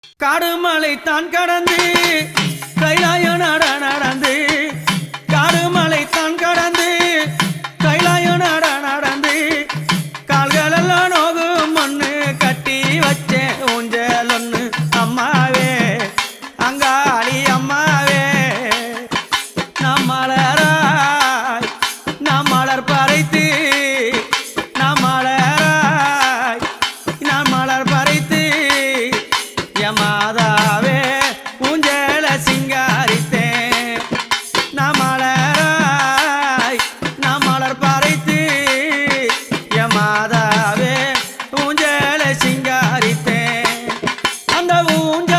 காடுமலை தான் கடந்து கைலாய நடந்து காடுமலை தான் கடந்து கைலாய நடந்து கால்களெல்லாம் நோகும் மண்ணு கட்டி வச்சே ஊஞ்சல் ஒன்று அம்மாவே அங்காளி அம்மாவே நாம் மலராய் நாம் மலர் பறைத்து நாம் மலராய் நாம் மலர் பறைத்து மாதாவே ஊஞ்சல சிங்காரித்தேன் நாம் மலராய் நாம் மலர் பறைத்து மாதாவே ஊஞ்சல சிங்காரித்தேன் அந்த ஊஞ்சல்